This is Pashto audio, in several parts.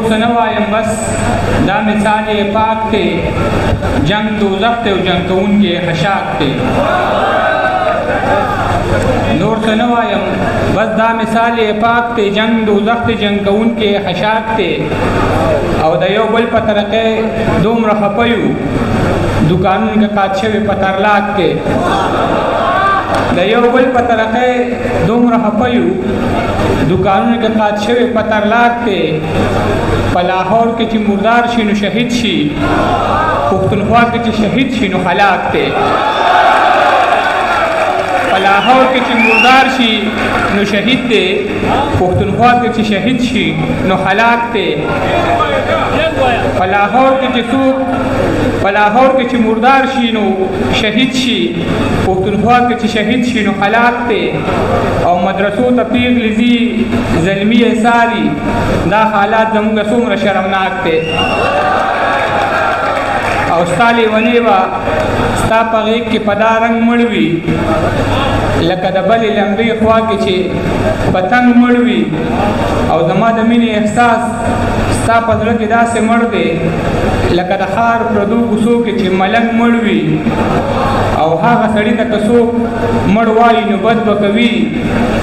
څه نه وایم، بس دا مثال پاک دی، جنگ دوزخ دی او جنگ کوونکی خشاک دی. نور څه نه وایم، بس دا مثال پاک دی، جنگ دوزخ دی، جنگ کوونکی خشاک دی. او د یو بل په طرقې دومره خفه یو، دوکانونه کې قات شوي په ترلاک کې. د یو بل په طرقې دومره خفه یو، دوکانونه کې قات شوي په ترلاک کې. په لاهور کې چې مردار شي نو شهید شي، پښتونخوا کې چې شهید شي نو هلاک دی. په لاهور کې چې مردار شي نو شهید دی، پښتونخوا کې چې شهید شي نو هلاک دی. په لاهور کې چې څوک په لاهور کې چې مردار شي نو شهید شي، پښتونخوا کې چې شهید شي نو هلاک دی. او مدرسو ته پیغلې ځي زلمي یې څاري، دا حالات زموږ څومره شرمناک دی. او ستا لیونې به ستا په غېږ کې په دا رنګ مړ وي لکه د بلې لمبې خوا کې چې پتنګ مړ وي. او زما د مینې احساس ستا په زړه کې داسې مړ دی لکه د ښار پردو کوڅو کې چې ملنګ مړ وي. او هغه سړي ته که څوک مړ وایي نو بد به کوي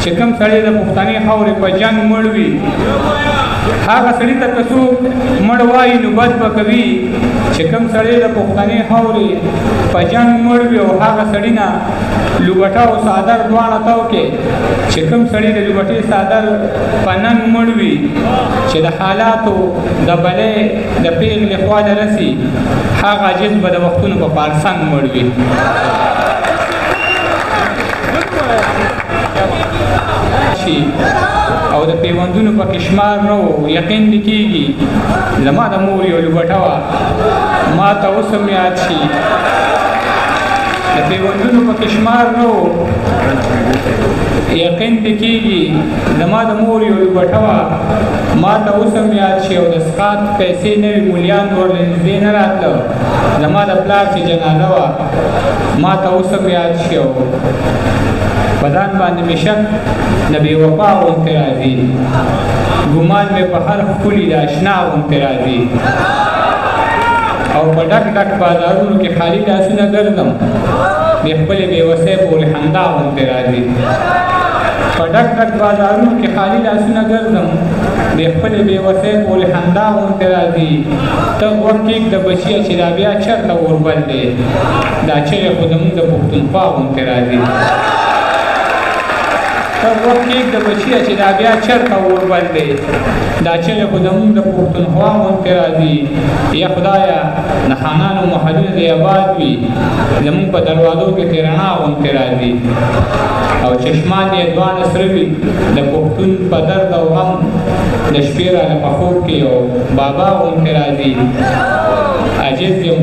چې کوم سړی د پښتنې خاورې په جنګ مړ وي. هغه سړي ته که څوک مړ وایي نو بد به کوي چې کوم سړی د پښتنې خاورې په جنګ مړ وي. او هغه سړي نه لوګټه او څادر دواړه تاو کې چې کوم سړی د لوګټې څادر په ننګ مړ وي، چې د حالاتو د بلې د پیغلې خوا ته رسي، هغه عاجز به د وختونو په پارسنګ مړ وي. او د پیوندونو پکې شمار نه و، یقین دې کېږي زما د مور یو لوګټه وه ما ته اوس هم یاد شي. د پیوندونو پکې شمار نه و، یقین دې کېږي زما د مور یو لوګټه وه ما ته اوس هم یاد شي. او د سقاط پیسې نوي مولیان ورله نږدې نه راتله، زما د پلار چې جنازه وه ما ته اوس هم یاد شي. او په ځان باندې مې شک د بې وفا غوندې راځي، ګمان مې په هر ښکلي د اشنا غوندې راځي. او په ډک ډک بازارونو کې خالي لاسونه ګرځم، د خپلې بېوسۍ پورې خندا غوندې راځي. په ډک ډک بازارونو کې خالي لاسونه ګرځم، د خپلې بېوسۍ پورې خندا غوندې راځي. ته غوږ کېږده بچیه چې دا بیا چېرته اوربل دی، دا چغې خو زموږ د پښتونخوا غوندې راځي. ته غوږ کېږده بچیه چې دا بیا چېرته اوربل دی، دا چغې خو زموږ د پښتونخوا غوندې راځي. یا خدایه د خانانو محلونه دې آباد وي، زموږ په دروازو کې دې رڼا غوندې راځي. او چشمان یې دواړه سره وي د پښتون په درد او غم، د شپې راله په خوب کې یو بابا غوندې راځي. عاجز یم